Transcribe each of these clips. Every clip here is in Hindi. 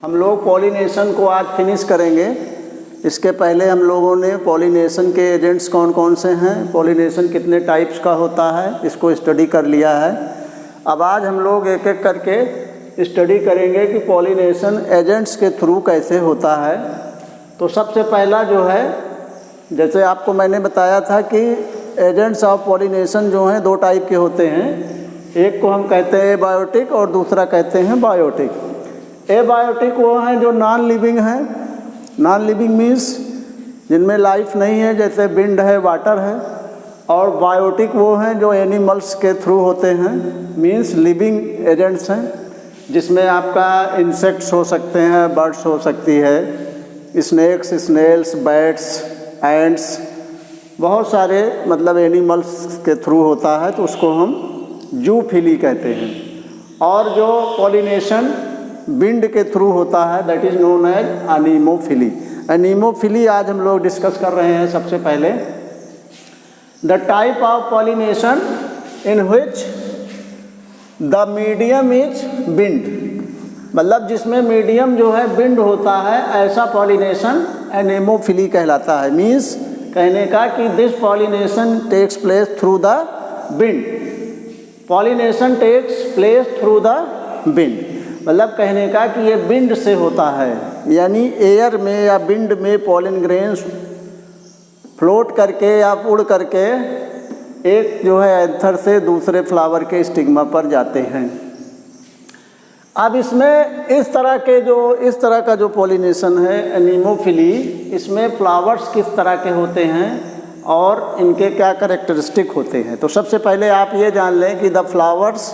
हम लोग पॉलिनेशन को आज फिनिश करेंगे। इसके पहले हम लोगों ने पॉलिनेशन के एजेंट्स कौन कौन से हैं, पॉलिनेशन कितने टाइप्स का होता है, इसको स्टडी कर लिया है। अब आज हम लोग एक एक करके स्टडी करेंगे कि पॉलिनेशन एजेंट्स के थ्रू कैसे होता है। तो सबसे पहला जो है, जैसे आपको मैंने बताया था कि एजेंट्स ऑफ पॉलिनेशन जो हैं दो टाइप के होते हैं। एक को हम कहते हैं एबायोटिक और दूसरा कहते हैं बायोटिक। एबायोटिक वो हैं जो नॉन लिविंग हैं। नॉन लिविंग मीन्स जिनमें लाइफ नहीं है, जैसे विंड है, वाटर है। और बायोटिक वो हैं जो एनिमल्स के थ्रू होते हैं, मीन्स लिविंग एजेंट्स हैं, जिसमें आपका इंसेक्ट्स हो सकते हैं, बर्ड्स हो सकती है, स्नेक्स, स्नेल्स, बैट्स, एंड्स, बहुत सारे मतलब एनिमल्स के थ्रू होता है, तो उसको हम जूफिली कहते हैं। और जो पॉलिनेशन विंड के थ्रू होता है, दैट इज़ नोन एज अनीमोफिली। अनीमोफिली आज हम लोग डिस्कस कर रहे हैं। सबसे पहले the type of pollination in which the medium is wind, मतलब जिसमें मीडियम जो है विंड होता है, ऐसा पॉलिनेशन अनीमोफिली कहलाता है। मीन्स कहने का कि this pollination takes place through the wind. Pollination takes place through the wind, मतलब कहने का कि ये विंड से होता है, यानी एयर में या विंड में पॉलन ग्रेन्स फ्लोट करके या उड़ करके एक जो है एंथर से दूसरे फ्लावर के स्टिग्मा पर जाते हैं। अब इसमें इस तरह का जो पॉलिनेशन है एनीमोफिली, इसमें फ्लावर्स किस तरह के होते हैं और इनके क्या कैरेक्टरिस्टिक होते हैं। तो सबसे पहले आप ये जान लें कि the flowers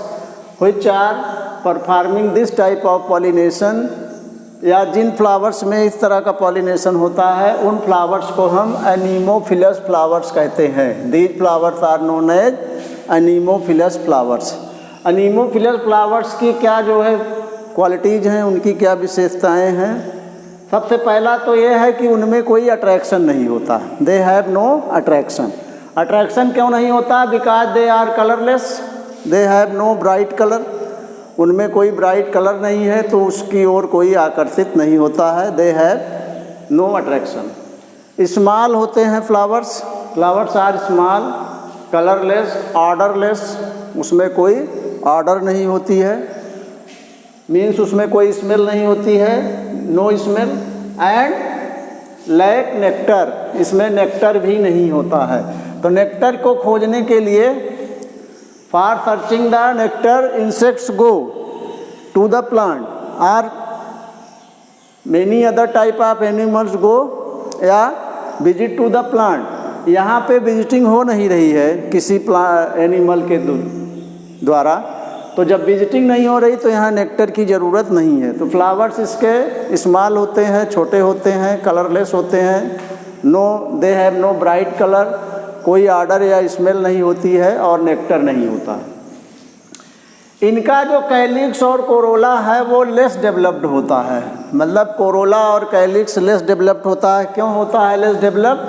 which are performing this type of pollination, या जिन फ्लावर्स में इस तरह का पॉलिनेशन होता है, उन फ्लावर्स को हम एनीमोफिलस फ्लावर्स कहते हैं। These flowers are known as anemophilous flowers. Anemophilous flowers की क्या जो है क्वालिटीज़ हैं, उनकी क्या विशेषताएं हैं। सबसे पहला तो ये है कि उनमें कोई अट्रैक्शन नहीं होता, they have no attraction. Attraction क्यों नहीं होता? Because they are colourless, they have no bright colour. उनमें कोई ब्राइट कलर नहीं है, तो उसकी ओर कोई आकर्षित नहीं होता है। They have no attraction. Small होते हैं flowers, flowers are small, colourless, odourless, उसमें कोई ऑर्डर नहीं होती है, मीन्स उसमें कोई स्मेल नहीं होती है, no smell. And lack nectar, इसमें नेक्टर भी नहीं होता है। तो नेक्टर को खोजने के लिए for searching the nectar insects go to the plant और many other type of animals go या विजिट टू द प्लांट। यहाँ पे विजिटिंग हो नहीं रही है किसी एनिमल के द्वारा, तो जब विजिटिंग नहीं हो रही तो यहाँ नेक्टर की ज़रूरत नहीं है। तो फ्लावर्स इसके स्मॉल होते हैं, छोटे होते हैं, कलरलेस होते हैं, they have no bright colour, कोई ऑर्डर या स्मेल नहीं होती है, और नेक्टर नहीं होता है। इनका जो कैलिक्स और कोरोला है वो लेस डेवलप्ड होता है, मतलब कोरोला और कैलिक्स लेस डेवलप्ड होता है। क्यों होता है less developed?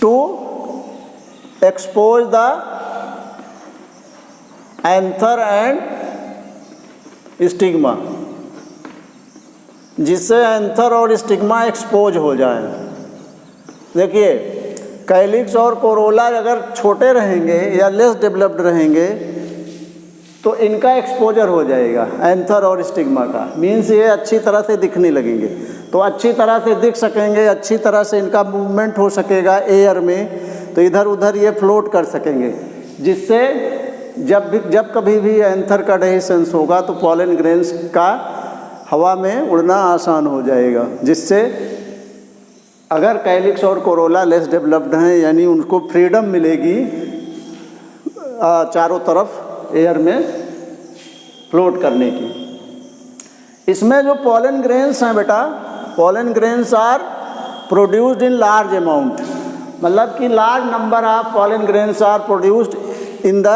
To expose the anther and stigma, जिससे एंथर और स्टिग्मा एक्सपोज हो जाए। देखिए, कैलिक्स और कोरोला अगर छोटे रहेंगे या लेस डेवलप्ड रहेंगे तो इनका एक्सपोजर हो जाएगा एंथर और स्टिग्मा का, मीन्स ये अच्छी तरह से दिखने लगेंगे। तो अच्छी तरह से दिख सकेंगे, अच्छी तरह से इनका मूवमेंट हो सकेगा एयर में, तो इधर उधर ये फ्लोट कर सकेंगे, जिससे जब कभी भी एंथर का डेहिसेंस होगा तो पॉलन ग्रेन्स का हवा में उड़ना आसान हो जाएगा। जिससे अगर कैलिक्स और कोरोला लेस डेवलप्ड हैं, यानी उनको फ्रीडम मिलेगी चारों तरफ एयर में फ्लोट करने की। इसमें जो पॉलन ग्रेन्स हैं बेटा, pollen grains are produced in large amount, मतलब कि large number of pollen grains are produced in the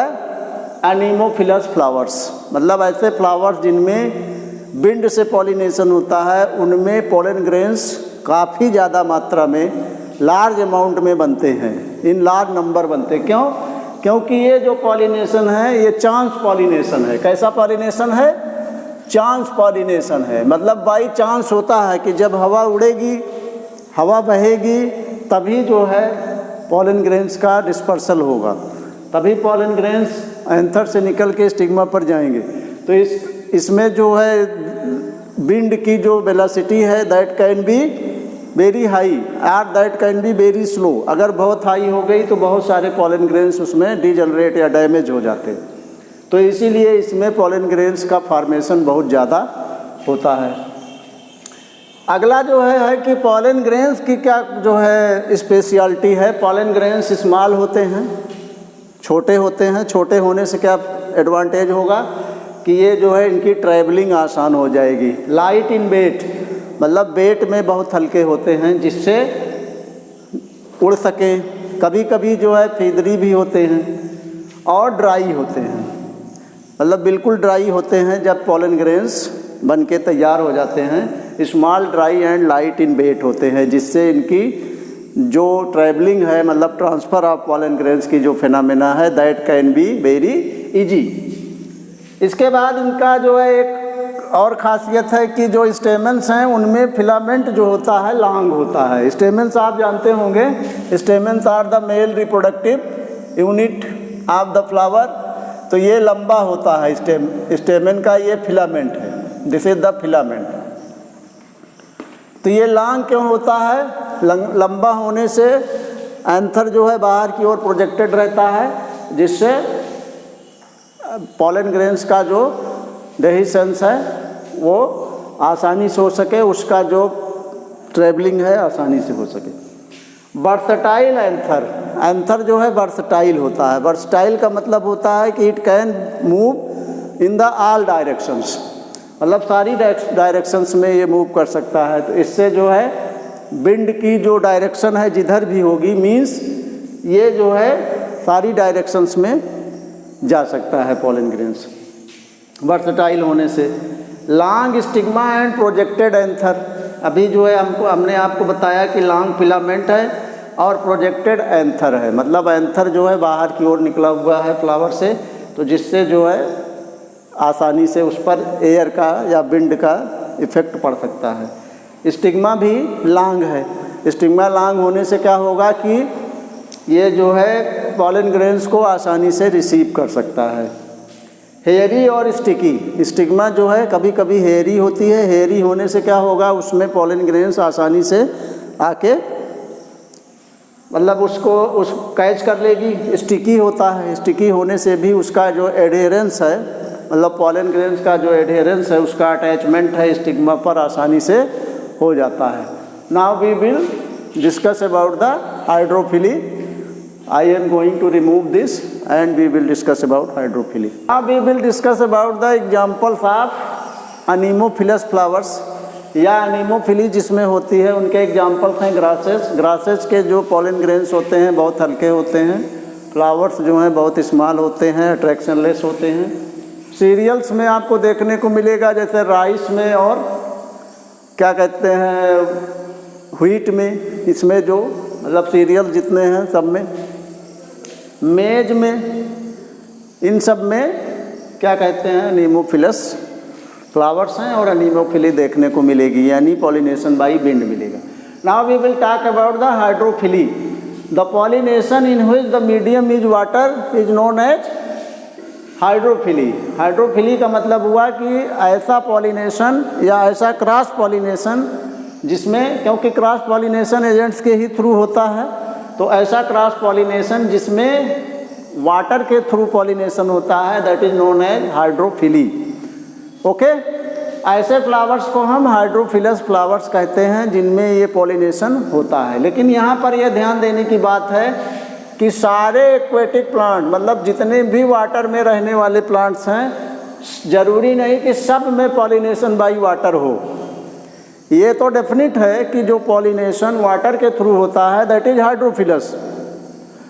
anemophilous flowers, मतलब ऐसे फ्लावर्स जिनमें विंड से पॉलिनेशन होता है, उनमें पॉलन ग्रेन्स काफ़ी ज़्यादा मात्रा में लार्ज अमाउंट में बनते हैं, इन लार्ज नंबर बनते हैं। क्यों? क्योंकि ये जो पॉलिनेशन है ये चांस पॉलिनेशन है। कैसा पॉलिनेशन है? चांस पॉलिनेशन है, मतलब बाई चांस होता है कि जब हवा उड़ेगी, हवा बहेगी, तभी जो है पॉलन ग्रेन्स का डिस्पर्सल होगा, तभी पॉलन ग्रेन्स एंथर से निकल के स्टिग्मा पर जाएंगे। तो इसमें जो है विंड की जो वेलोसिटी है that can be very high और that can be very slow. अगर बहुत हाई हो गई तो बहुत सारे पॉलन ग्रेन्स उसमें डिजनरेट या डैमेज हो जाते हैं। तो इसीलिए इसमें पॉलन ग्रेन्स का फॉर्मेशन बहुत ज़्यादा होता है। अगला जो है कि पॉलन ग्रेन्स की क्या जो है स्पेशलिटी है। पॉलन ग्रेन्स स्मॉल होते हैं, छोटे होते हैं। छोटे होने से क्या एडवांटेज होगा कि ये जो है इनकी ट्रैवलिंग आसान हो जाएगी। लाइट इन वेट, मतलब वेट में बहुत हल्के होते हैं जिससे उड़ सकें। कभी कभी जो है फीदरी भी होते हैं और ड्राई होते हैं, मतलब बिल्कुल ड्राई होते हैं जब पॉलन ग्रेन्स बन के तैयार हो जाते हैं। Small, dry and light in weight होते हैं जिससे इनकी जो ट्रैवलिंग है, मतलब ट्रांसफ़र ऑफ पॉलन ग्रेन्स की जो फिनोमेना है that can be very easy. इसके बाद इनका जो है एक और ख़ासियत है कि जो स्टेमेंस हैं उनमें फिलामेंट जो होता है लॉन्ग होता है। स्टेमेंस आप जानते होंगे, stamens are the male reproductive unit of the flower. तो ये लंबा होता है, स्टेमेन का ये फिलामेंट है, दिस इज द फिलामेंट। तो ये लॉन्ग क्यों होता है? लंबा होने से एंथर जो है बाहर की ओर प्रोजेक्टेड रहता है जिससे पॉलन ग्रेन्स का जो डेहिसेंस है वो आसानी से हो सके, उसका जो ट्रैवलिंग है आसानी से हो सके। वर्सटाइल एंथर, एंथर जो है वर्सटाइल होता है। वर्सटाइल का मतलब होता है कि it can move in the all directions, मतलब सारी डायरेक्शंस में ये मूव कर सकता है। तो इससे जो है विंड की जो डायरेक्शन है जिधर भी होगी, मीन्स ये जो है सारी डायरेक्शंस में जा सकता है पॉलन ग्रेन्स वर्सटाइल होने से। Long stigma and projected anther, अभी जो है हमने आपको बताया कि लॉन्ग फिलामेंट है और प्रोजेक्टेड एंथर है, मतलब एंथर जो है बाहर की ओर निकला हुआ है फ्लावर से, तो जिससे जो है आसानी से उस पर एयर का या विंड का इफ़ेक्ट पड़ सकता है। स्टिग्मा भी लॉन्ग है। स्टिग्मा लॉन्ग होने से क्या होगा कि ये जो है पॉलन ग्रेन्स को आसानी से रिसीव कर सकता है। हेयरी और स्टिकी, स्टिग्मा जो है कभी कभी हेयरी होती है। हेयरी होने से क्या होगा, उसमें पॉलन ग्रेन्स आसानी से आके मतलब उसको कैच कर लेगी। स्टिकी होता है, स्टिकी होने से भी उसका जो एडहेरेंस है, मतलब पॉलन ग्रेन्स का जो एडहेरेंस है, उसका अटैचमेंट है स्टिग्मा पर आसानी से हो जाता है। Now we will discuss about the hydrophily. I am going to remove this and we will discuss about hydrophily. Now we will discuss about the examples of anemophilous flowers या anemophily जिसमें होती है, उनके एग्जाम्पल्स हैं ग्रासेस। ग्रासेस के जो पॉलन ग्रेन्स होते हैं बहुत हल्के होते हैं, फ्लावर्स जो हैं बहुत स्मॉल होते हैं, अट्रैक्शनलेस होते हैं। सीरियल्स में आपको देखने को मिलेगा, जैसे राइस में और क्या कहते हैं व्हीट में, इसमें जो मतलब सीरियल जितने हैं सब में, मेज में, इन सब में क्या कहते हैं अनीमोफिलस फ्लावर्स हैं और अनीमोफिली देखने को मिलेगी, यानी पॉलिनेशन बाई विंड मिलेगा। Now we will talk about the hydrophily. The pollination in which the medium is water is known as hydrophily. Hydrophily का मतलब हुआ कि ऐसा पॉलिनेशन या ऐसा क्रॉस पॉलिनेशन जिसमें, क्योंकि क्रॉस पॉलिनेशन एजेंट्स के ही थ्रू होता है, तो ऐसा क्रॉस पॉलिनेशन जिसमें वाटर के थ्रू पॉलिनेशन होता है, that is known as hydrophily. Okay, ऐसे फ्लावर्स को हम हाइड्रोफिलस फ्लावर्स कहते हैं जिनमें ये पॉलिनेशन होता है। लेकिन यहाँ पर यह ध्यान देने की बात है कि सारे एक्वेटिक प्लांट, मतलब जितने भी वाटर में रहने वाले प्लांट्स हैं, ज़रूरी नहीं कि सब में पॉलिनेशन बाई वाटर हो। ये तो डेफिनेट है कि जो पॉलिनेशन वाटर के थ्रू होता है that is hydrophilous,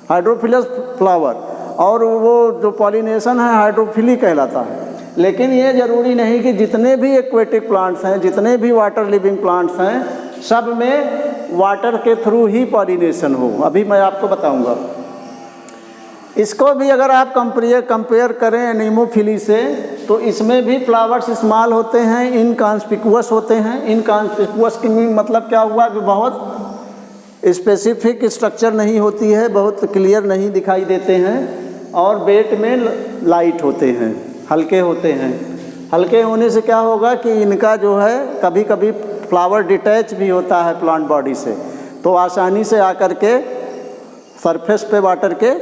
hydrophilous flower, और वो जो पॉलिनेशन है हाइड्रोफिली कहलाता है। लेकिन ये ज़रूरी नहीं कि जितने भी एक्वेटिक प्लांट्स हैं, जितने भी वाटर लिविंग प्लांट्स हैं, सब में वाटर के थ्रू ही पॉलिनेशन हो। अभी मैं आपको बताऊंगा। इसको भी अगर आप कंपेयर करें एनीमोफिली से, तो इसमें भी फ्लावर्स स्मॉल होते हैं, इनकॉन्स्पिकुअस होते हैं। इनकॉन्स्पिकुअस की मतलब क्या हुआ कि बहुत स्पेसिफिक स्ट्रक्चर नहीं होती है, बहुत क्लियर नहीं दिखाई देते हैं, और वेट में लाइट होते हैं, हल्के होते हैं। हल्के होने से क्या होगा कि इनका जो है कभी कभी फ्लावर डिटैच भी होता है प्लांट बॉडी से, तो आसानी से आकर के सरफेस पे वाटर के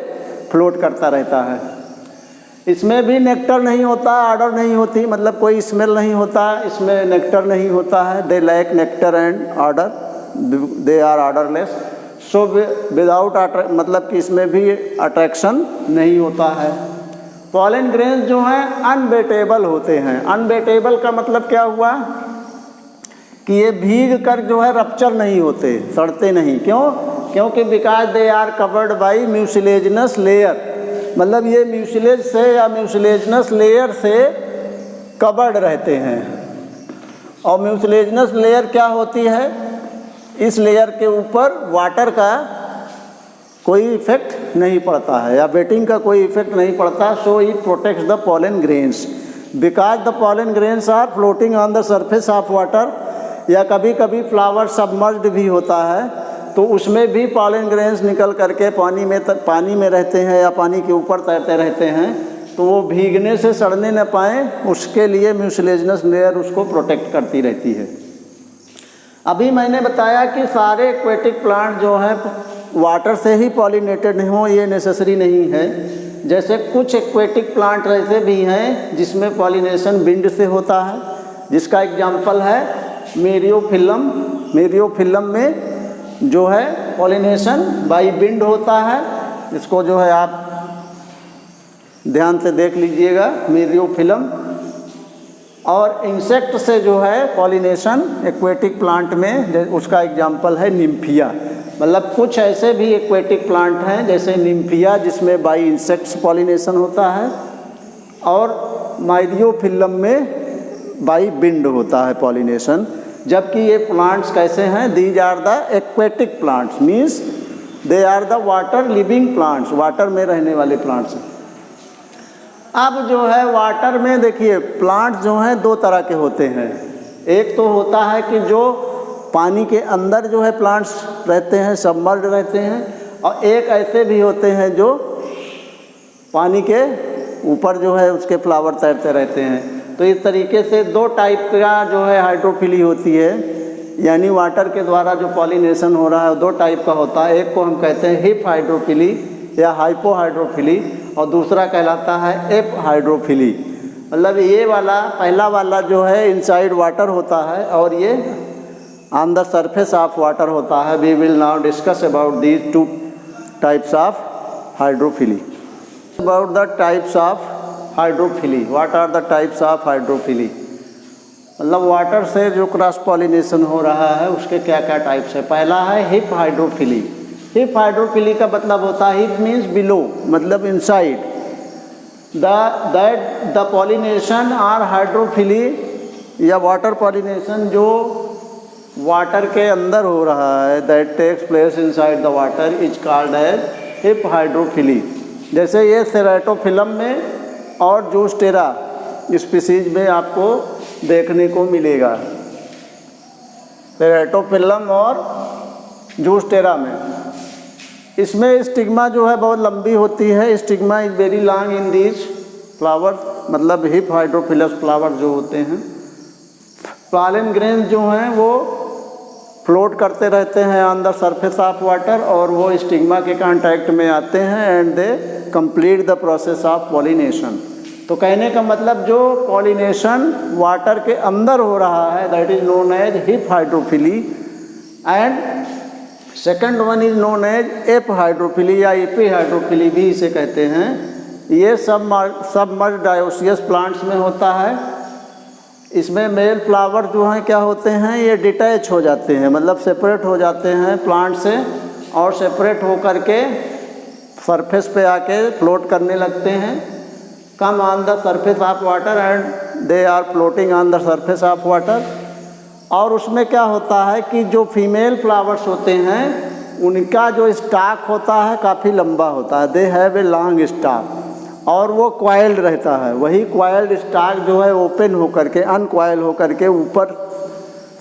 फ्लोट करता रहता है। इसमें भी नेक्टर नहीं होता, ऑर्डर नहीं होती, मतलब कोई स्मेल नहीं होता, इसमें नेक्टर नहीं होता है। They lack nectar and odour, they are odourless. So without मतलब कि इसमें भी अट्रैक्शन नहीं होता है। पॉलन ग्रेन्स जो हैं अनवेटेबल होते हैं। अनवेटेबल का मतलब क्या हुआ कि ये भीग कर जो है रप्चर नहीं होते, सड़ते नहीं। क्यों? क्योंकि because they are covered by mucilaginous layer, मतलब ये म्यूसिलेज से या म्यूसिलेजिनस लेयर से कवर्ड रहते हैं। और म्यूसिलेजिनस लेयर क्या होती है? इस लेयर के ऊपर वाटर का कोई इफेक्ट नहीं पड़ता है या वेटिंग का कोई इफेक्ट नहीं पड़ता। So it protects the pollen grains because the pollen grains are floating on the surface of water. या कभी कभी फ्लावर सबमर्ज्ड भी होता है, तो उसमें भी पॉलन ग्रेन्स निकल करके पानी में रहते हैं या पानी के ऊपर तैरते रहते हैं, तो वो भीगने से सड़ने न पाएँ, उसके लिए म्यूसिलेजिनस लेयर उसको प्रोटेक्ट करती रहती है। अभी मैंने बताया कि सारे एक्वेटिक प्लांट जो हैं वाटर से ही पॉलिनेटेड हों, ये नेसेसरी नहीं है। जैसे कुछ एक्वेटिक प्लांट ऐसे भी हैं जिसमें पॉलिनेशन विंड से होता है, जिसका एग्जाम्पल है मेरियोफिलम। मेरियोफिलम में जो है पॉलिनेशन बाय विंड होता है। इसको जो है आप ध्यान से देख लीजिएगा, मेरियोफिलम। और इंसेक्ट से जो है पॉलिनेशन एक्वेटिक प्लांट में, उसका एग्जाम्पल है निम्फिया। मतलब कुछ ऐसे भी एक्वेटिक प्लांट हैं जैसे निम्फिया जिसमें बाई इंसेक्ट्स पॉलिनेशन होता है, और माइरियोफिलम में बाई विंड होता है पॉलिनेशन। जबकि ये प्लांट्स कैसे हैं? These are the aquatic plants, means they are the water living plants, water में रहने वाले प्लांट्स हैं। अब जो है वाटर में देखिए प्लांट जो हैं दो तरह के होते हैं। एक तो होता है कि जो पानी के अंदर जो है प्लांट्स रहते हैं, सबमर्ज्ड रहते हैं, और एक ऐसे भी होते हैं जो पानी के ऊपर जो है उसके फ्लावर तैरते रहते हैं। तो इस तरीके से दो टाइप का जो है हाइड्रोफिली होती है, यानी वाटर के द्वारा जो पॉलिनेशन हो रहा है दो टाइप का होता है। एक को हम कहते हैं हिप हाइड्रोफिली या हाइपो हाइड्रोफिली, और दूसरा कहलाता है एप हाइड्रोफिली। मतलब ये वाला पहला वाला जो है इनसाइड वाटर होता है और ये on the surface of water होता है। We will now discuss about these two types of hydrophily. About the types of hydrophily, what are the types of hydrophily? मतलब वाटर से जो क्रॉस पॉलिनेशन हो रहा है उसके क्या क्या टाइप्स है। पहला है हिप हाइड्रोफिली। हिप हाइड्रोफिली का मतलब होता है, हिप मीन्स बिलो, मतलब इनसाइड। द पॉलिनेशन और हाइड्रोफिली या वाटर पॉलिनेशन जो वाटर के अंदर हो रहा है, that takes place inside the water, is called as hyphydrophily. जैसे ये सेरेटोफिलम में और जूस्टेरा स्पीसीज में आपको देखने को मिलेगा, सेरेटोफिलम और जूस्टेरा में। इसमें स्टिग्मा जो है बहुत लंबी होती है। Stigma is very long in these flower, मतलब हिप हाइड्रोफिलस फ्लावर जो होते हैं। पॉलन ग्रेन्स जो हैं वो फ्लोट करते रहते हैं on the surface of water, और वो स्टिग्मा के कांटेक्ट में आते हैं and they complete the process of pollination. तो कहने का मतलब जो पॉलिनेशन वाटर के अंदर हो रहा है that is known as hyphydrophily, and second one is known as ephydrophily या एपी हाइड्रोफिली भी इसे कहते हैं। ये सबमर्ज्ड डायोसियस प्लांट्स में होता है। इसमें मेल फ्लावर जो हैं क्या होते हैं, ये डिटैच हो जाते हैं, मतलब सेपरेट हो जाते हैं प्लांट से, और सेपरेट होकर के सरफेस पे आके फ्लोट करने लगते हैं। Come on the surface of water and they are floating on the surface of water. और उसमें क्या होता है कि जो फीमेल फ्लावर्स होते हैं उनका जो स्टॉक होता है काफ़ी लंबा होता है, they have a long stock, और वो क्वाइल्ड रहता है। वही क्वाइल्ड स्टाक जो है ओपन होकर के, अनक्वाइल होकर के ऊपर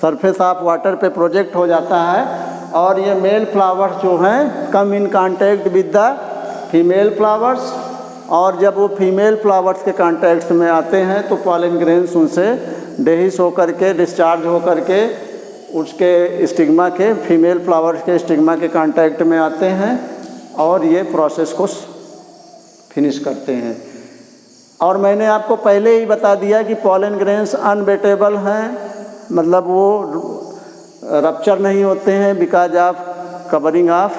सरफेस ऑफ वाटर पे प्रोजेक्ट हो जाता है। और ये मेल फ्लावर्स जो हैं come in contact with the female flowers, और जब वो फीमेल फ्लावर्स के कांटेक्ट में आते हैं तो पॉलन ग्रेन्स उनसे डेहिस होकर के, डिस्चार्ज होकर के उसके स्टिग्मा के, फीमेल फ्लावर्स के स्टिग्मा के कांटेक्ट में आते हैं और ये प्रोसेस को फिनिश करते हैं। और मैंने आपको पहले ही बता दिया कि पॉलन ग्रेन्स अनवेटेबल हैं, मतलब वो रप्चर नहीं होते हैं because of covering of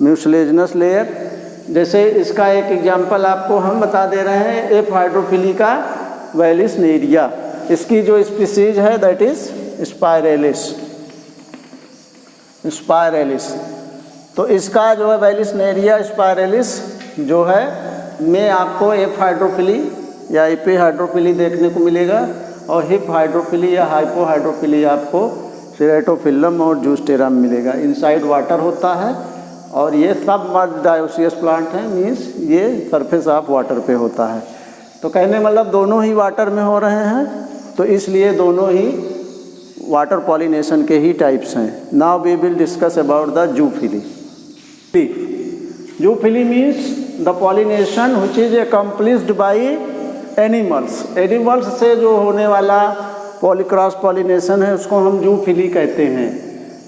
mucilaginous layer. जैसे इसका एक एग्जांपल आपको हम बता दे रहे हैं, एफ हाइड्रोफिलिका वेलिसनेरिया, इसकी जो स्पीसीज है दैट इज स्पाइरेलिस। तो इसका जो है वेलिसनेरिया स्पाइरेलिस जो है में आपको एफ हाइड्रोफिली या एपी हाइड्रोफिली देखने को मिलेगा, और हिप हाइड्रोफिली या हाइपो हाइड्रोफिली आपको सेरेटोफिल्लम और जूस्टेरम मिलेगा। इनसाइड वाटर होता है और ये सब मर्ज डायोसियस प्लांट हैं, मीन्स ये सरफेस ऑफ वाटर पे होता है। तो कहने मतलब दोनों ही वाटर में हो रहे हैं, तो इसलिए दोनों ही वाटर पॉलिनेशन के ही टाइप्स हैं। Now we will discuss about the zoophily. Zoophily means the pollination which is accomplished by animals. Animals से जो होने वाला पॉलीक्रॉस पॉलिनेशन है उसको हम जूफिली कहते हैं।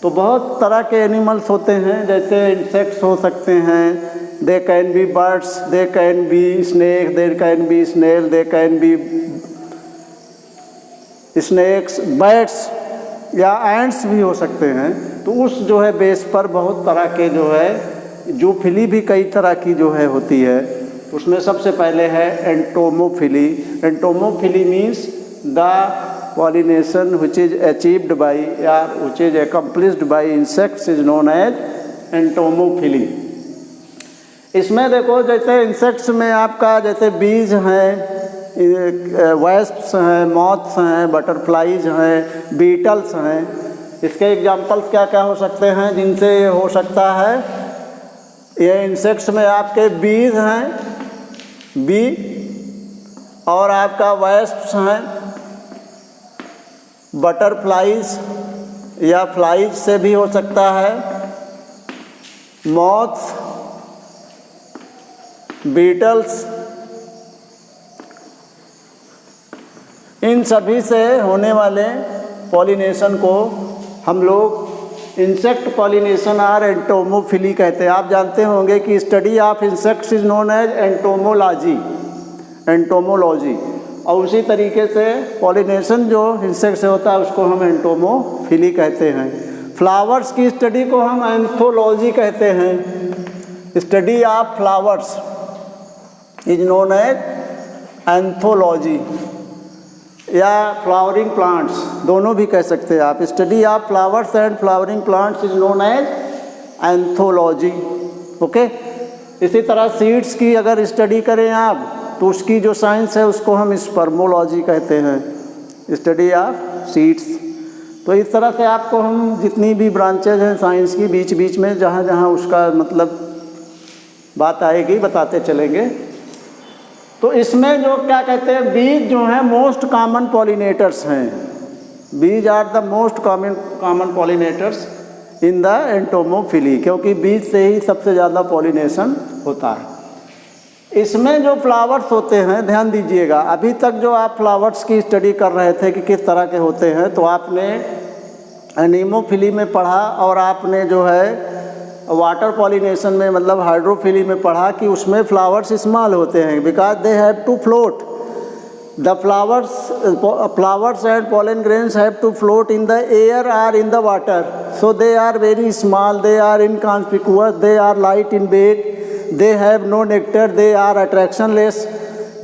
तो बहुत तरह के एनिमल्स होते हैं, जैसे इंसेक्ट्स हो सकते हैं, they can be birds, they can be snake, they can be snail, they can be snakes, bats या एंट्स भी हो सकते हैं। तो उस जो है बेस पर बहुत तरह के जो है जूफिली भी कई तरह की जो है होती है। उसमें सबसे पहले है entomophily. Entomophily means the pollination which is achieved by or which is accomplished by insects is known as entomophily। इसमें देखो जैसे इंसेक्ट्स में आपका जैसे बीज हैं, वैस्प्स हैं, मॉथ्स हैं, बटरफ्लाइज हैं, बीटल्स हैं। इसके एग्जांपल्स क्या क्या हो सकते हैं जिनसे ये हो सकता है? ये इंसेक्ट्स में आपके बीज हैं, बी, और आपका वैस्प्स हैं, बटरफ्लाइज या फ्लाइज से भी हो सकता है, मॉथ्स, बीटल्स, इन सभी से होने वाले पॉलिनेशन को हम लोग इंसेक्ट पॉलिनेशन और एंटोमोफिली कहते हैं। आप जानते होंगे कि study of insects is known as entomology, और उसी तरीके से पॉलिनेशन जो इंसेक्ट से होता है उसको हम एंटोमोफिली कहते हैं। फ्लावर्स की स्टडी को हम एंथोलॉजी कहते हैं। Study of flowers is known as anthology, या फ्लावरिंग प्लांट्स दोनों भी कह सकते हैं आप। Study of flowers and flowering plants is known as anthology. Okay, इसी तरह सीड्स की अगर स्टडी करें आप तो उसकी जो साइंस है उसको हम स्पर्मोलॉजी कहते हैं, स्टडी ऑफ सीड्स। तो इस तरह से आपको हम जितनी भी ब्रांचेज हैं साइंस की बीच बीच में जहाँ जहाँ उसका मतलब बात आएगी बताते चलेंगे। तो इसमें जो क्या कहते हैं, बीज जो हैं मोस्ट कॉमन पॉलिनेटर्स हैं। Bees are the most common pollinators in the entomophily, क्योंकि बीज से ही सबसे ज़्यादा पॉलिनेशन होता है। इसमें जो फ्लावर्स होते हैं, ध्यान दीजिएगा, अभी तक जो आप फ्लावर्स की स्टडी कर रहे थे कि किस तरह के होते हैं, तो आपने एनीमोफिली में पढ़ा और आपने जो है वाटर पॉलिनेशन में मतलब हाइड्रोफिली में पढ़ा कि उसमें फ्लावर्स स्मॉल होते हैं because they have to float. The flowers and pollen grains have to float in the air or in the water, so they are very small, they are inconspicuous, they are light in weight, they have no nectar, they are attractionless.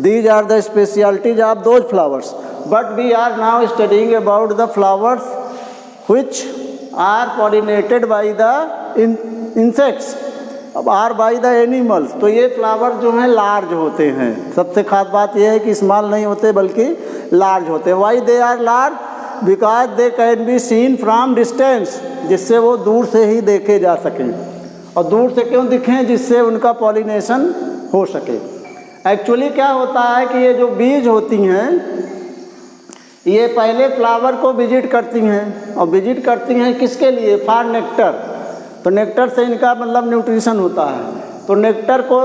These are the specialties of those flowers. But we are now studying about the flowers which are pollinated by the insects और बाई द एनिमल्स। तो ये फ्लावर जो हैं लार्ज होते हैं। सबसे खास बात यह है कि स्मॉल नहीं होते बल्कि लार्ज होते हैं। Why they are large? Because they can be seen from distance, जिससे वो दूर से ही देखे जा सकें। और दूर से क्यों दिखें? जिससे उनका पॉलिनेशन हो सके। एक्चुअली क्या होता है कि ये जो बीज होती हैं ये पहले फ्लावर को विजिट करती हैं, और विजिट करती हैं किसके लिए? For nectar. तो नेक्टर से इनका मतलब न्यूट्रिशन होता है, तो नेक्टर को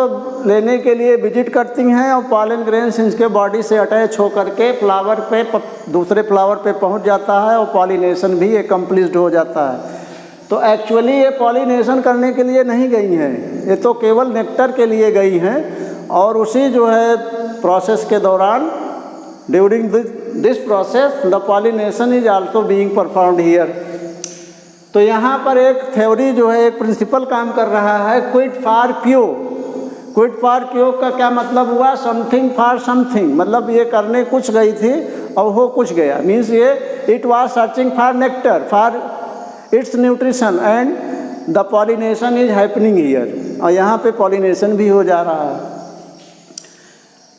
लेने के लिए विजिट करती हैं और पॉलन ग्रेन्स इनके बॉडी से अटैच होकर के फ्लावर पे दूसरे फ्लावर पे पहुंच जाता है और पॉलिनेशन भी एकम्प्लिश्ड हो जाता है। तो एक्चुअली ये पॉलिनेशन करने के लिए नहीं गई हैं, ये तो केवल नेक्टर के लिए गई हैं, और उसी जो है प्रोसेस के दौरान during this process the pollination is also being performed here. तो यहाँ पर एक थ्योरी जो है, एक प्रिंसिपल काम कर रहा है, क्विड फॉर क्यो। क्विड फॉर क्यो का क्या मतलब हुआ? समथिंग फॉर समथिंग, मतलब ये करने कुछ गई थी और हो कुछ गया, मीन्स ये it was searching for nectar for its nutrition and the pollination is happening here, और यहाँ पे पॉलिनेशन भी हो जा रहा है।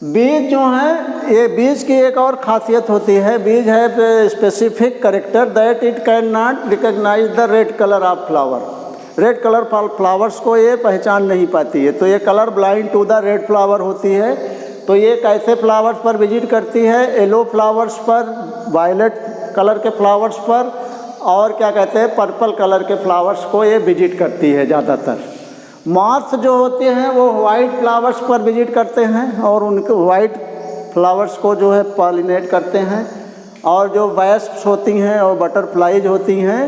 बीज जो है, ये बीज की एक और खासियत होती है, बीज है specific character that it can not recognise the red colour of flower. Red colour flowers को ये पहचान नहीं पाती है, तो ये colour blind to the red flower होती है। तो ये कैसे फ्लावर्स पर विजिट करती है? येलो फ्लावर्स पर, वायलेट कलर के फ्लावर्स पर, और क्या कहते हैं पर्पल कलर के फ्लावर्स को ये विजिट करती है ज़्यादातर। मॉथ जो होते हैं वो वाइट फ्लावर्स पर विजिट करते हैं और उनके वाइट फ्लावर्स को जो है पॉलिनेट करते हैं, और जो वेस्प्स होती हैं और बटरफ्लाइज होती हैं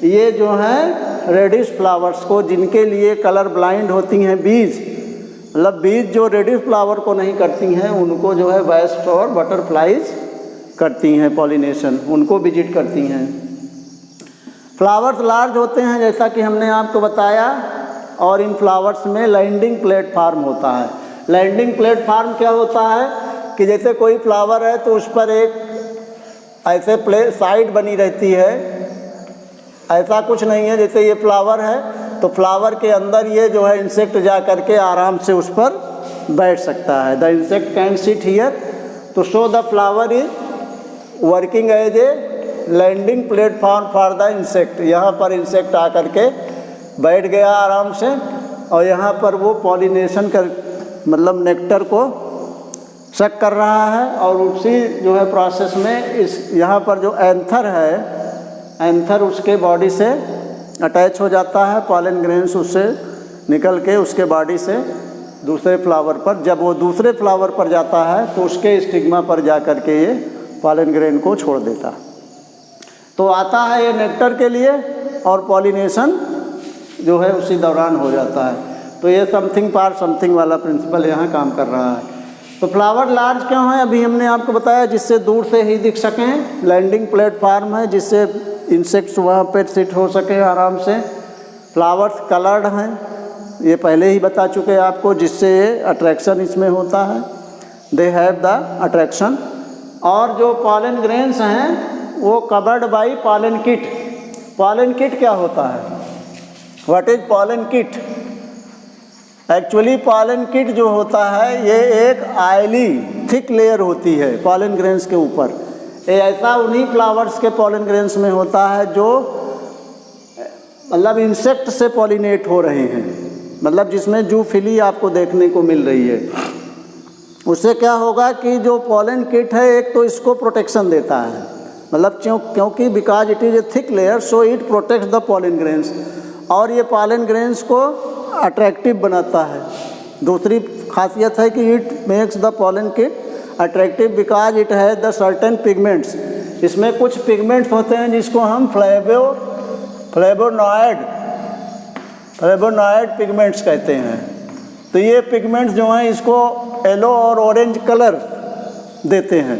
ये जो हैं रेडिश फ्लावर्स को, जिनके लिए कलर ब्लाइंड होती हैं बीज, मतलब बीज जो रेडिश फ्लावर को नहीं करती हैं उनको जो है वेस्प्स और बटरफ्लाइज करती हैं पॉलिनेशन, उनको विजिट करती हैं। फ्लावर्स लार्ज होते हैं जैसा कि हमने आपको बताया, और इन फ्लावर्स में लैंडिंग प्लेटफार्म होता है। लैंडिंग प्लेटफार्म क्या होता है कि जैसे कोई फ्लावर है तो उस पर एक ऐसे साइड बनी रहती है, ऐसा कुछ नहीं है जैसे ये फ्लावर है तो फ्लावर के अंदर ये जो है इंसेक्ट जा करके आराम से उस पर बैठ सकता है। The insect can sit here तो so the flower is working as a landing platform for the insect. यहाँ पर इंसेक्ट आकर के बैठ गया आराम से, और यहाँ पर वो पॉलिनेशन कर मतलब नेक्टर को सक कर रहा है, और उसी जो है प्रोसेस में इस यहाँ पर जो एंथर है, एंथर उसके बॉडी से अटैच हो जाता है, पॉलन ग्रेन्स उससे निकल के उसके बॉडी से दूसरे फ्लावर पर, जब वो दूसरे फ्लावर पर जाता है तो उसके स्टिग्मा पर जा कर के ये पॉलन ग्रेन को छोड़ देता। तो आता है ये नेक्टर के लिए और पॉलिनेशन जो है उसी दौरान हो जाता है। तो ये समथिंग फॉर समथिंग वाला प्रिंसिपल यहाँ काम कर रहा है। तो फ्लावर लार्ज क्यों है अभी हमने आपको बताया, जिससे दूर से ही दिख सकें। लैंडिंग प्लेटफार्म है जिससे इंसेक्ट्स वहाँ पे सिट हो सके आराम से। फ्लावर्स कलर्ड हैं, ये पहले ही बता चुके आपको, जिससे ये अट्रैक्शन इसमें होता है, दे हैव द अट्रैक्शन। और जो पॉलन ग्रेन्स हैं वो covered by pollen kit. Pollen kit क्या होता है? What is pollen kit? Actually pollen kit जो होता है ये एक आयली थिक लेयर होती है पॉलन ग्रेन्स के ऊपर। ये ऐसा उन्हीं फ्लावर्स के पॉलन ग्रेन्स में होता है जो मतलब इंसेक्ट से पॉलिनेट हो रहे हैं, मतलब जिसमें जूफिली आपको देखने को मिल रही है। उससे क्या होगा कि जो पॉलन किट है एक तो इसको प्रोटेक्शन देता है, मतलब क्योंकि because it is a thick layer so it protects the pollen grains, और ये पॉलन ग्रेन्स को अट्रैक्टिव बनाता है। दूसरी खासियत है कि it makes the pollen kit attractive because it has the certain pigments. इसमें कुछ पिगमेंट्स होते हैं जिसको हम फ्लेवोनॉइड पिगमेंट्स कहते हैं। तो ये पिगमेंट्स जो हैं इसको येलो और ऑरेंज कलर देते हैं।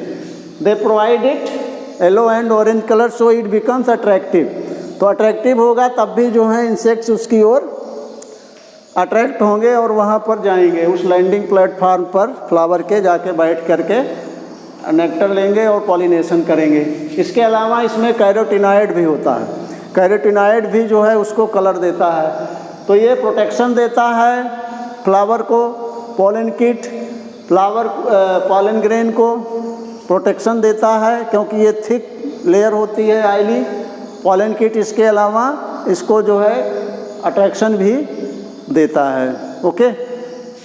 They provide it yellow and orange colour so it becomes attractive. तो अट्रैक्टिव होगा तब भी जो है इंसेक्ट्स उसकी ओर अट्रैक्ट होंगे और वहाँ पर जाएंगे, उस लैंडिंग प्लेटफॉर्म पर फ्लावर के जाके बैठ करके नेक्टर लेंगे और पॉलिनेशन करेंगे। इसके अलावा इसमें कैरोटिनॉइड भी होता है। कैरोटिनॉइड भी जो है उसको कलर देता है। तो ये प्रोटेक्शन देता है फ्लावर को, पॉलन किट पॉलन ग्रेन को प्रोटेक्शन देता है क्योंकि ये थिक लेयर होती है आयली। पॉलन किट इसके अलावा इसको जो है अट्रैक्शन भी देता है। ओके,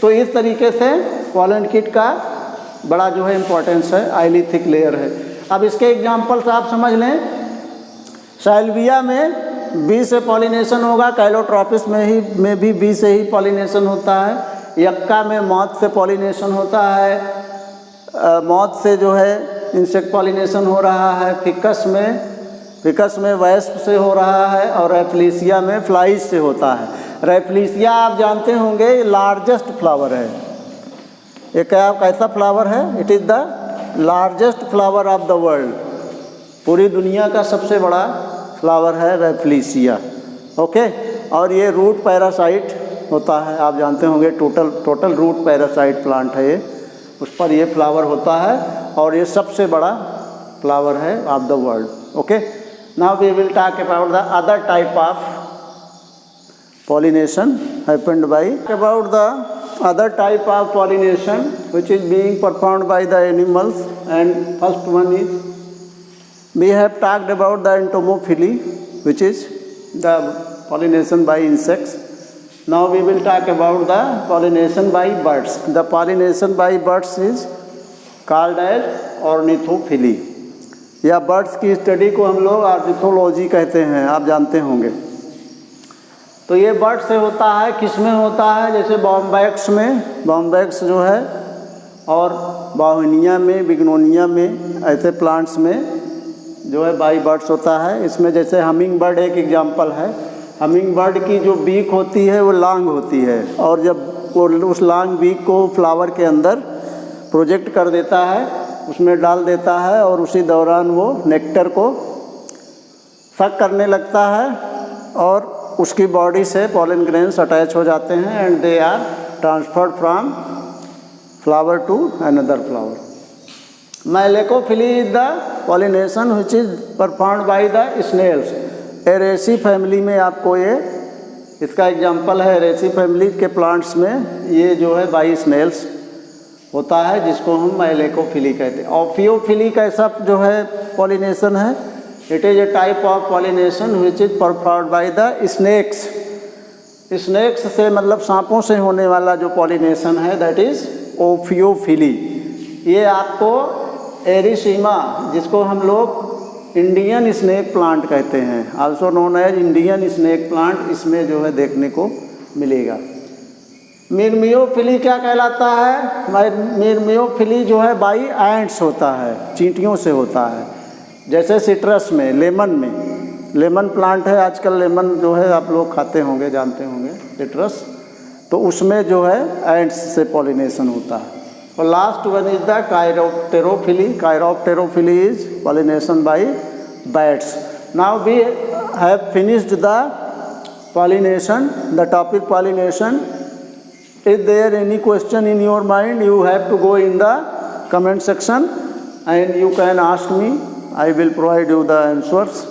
तो इस तरीके से पॉलन किट का बड़ा जो है इम्पोर्टेंस है, आइली थिक लेयर है। अब इसके एग्जाम्पल्स आप समझ लें। साइल्विया में बी से पॉलिनेशन होगा, कैलोट्रॉपिस में भी बी से ही पॉलिनेशन होता है, यक्का में मॉथ से पॉलिनेशन होता है, मॉथ से जो है इंसेक्ट पॉलिनेशन हो रहा है, फिकस में वेस्प से हो रहा है, और रैफ्लिसिया में फ्लाइज से होता है। रैफ्लिसिया आप जानते होंगे लार्जेस्ट फ्लावर है। ये क्या कैसा फ्लावर है? It is the largest flower of the world. पूरी दुनिया का सबसे बड़ा फ्लावर है रैफ्लिसिया। ओके, और ये रूट पैरासाइट होता है, आप जानते होंगे टोटल रूट पैरासाइट प्लांट है ये, उस पर ये फ्लावर होता है और ये सबसे बड़ा फ्लावर है of the world. Okay, now we will talk about the other type of pollination happened by about the other type of pollination which is being performed by the animals, and first one is we have talked about the entomophily, which is the pollination by insects. Now we will talk about the pollination by birds. The pollination by birds is called as ornithophily, या बर्ड्स की स्टडी को हम लोग ऑर्निथोलॉजी कहते हैं, आप जानते होंगे। तो ये बर्ड से होता है, किस में होता है? जैसे बॉम्बैक्स में, बॉम्बैक्स जो है, और बाहुनिया में, बिग्नोनिया में, ऐसे प्लांट्स में जो है बाई बर्ड्स होता है। इसमें जैसे हमिंग बर्ड एक एग्जांपल है। हमिंग बर्ड की जो बीक होती है वो लॉन्ग होती है, और जब वो उस लॉन्ग बीक को फ्लावर के अंदर प्रोजेक्ट कर देता है, उसमें डाल देता है, और उसी दौरान वो नेक्टर को सक करने लगता है और उसकी बॉडी से पॉलन ग्रेन्स अटैच हो जाते हैं, and they are transferred from flower to another flower. Malacophily is the pollination which is performed by the snails. Araceae family में आपको ये इसका एग्जांपल है। एरेसी फैमिली के प्लांट्स में ये जो है बाई स्नेल्स होता है, जिसको हम मैलेकोफिली कहते हैं। ऑफियोफिली कैसा जो है पॉलिनेशन है? It is a type of pollination which is performed by the snakes. Snakes से मतलब सांपों से होने वाला जो पॉलिनेशन है, दैट इज ओफियोफिली। ये आपको एरिसीमा, जिसको हम लोग इंडियन स्नेक प्लांट कहते हैं, also known as Indian snake plant, इसमें जो है देखने को मिलेगा। मिरमियोफिली क्या कहलाता है? मिरमियोफिली जो है बाई एंट्स होता है, चींटियों से होता है। जैसे सिट्रस में, लेमन प्लांट है, आजकल लेमन जो है आप लोग खाते होंगे, जानते होंगे, सिट्रस, तो उसमें जो है एंट्स से पॉलिनेशन होता है। और last one is the chiropterophily. Chiropterophily is pollination by bats. Now we have finished the pollination, the topic pollination. Is there any question in your mind? You have to go in the comment section and you can ask me, I will provide you the answers.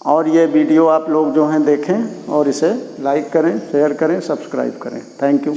और ये वीडियो आप लोग जो हैं देखें और इसे लाइक करें, शेयर करें, सब्सक्राइब करें। Thank you.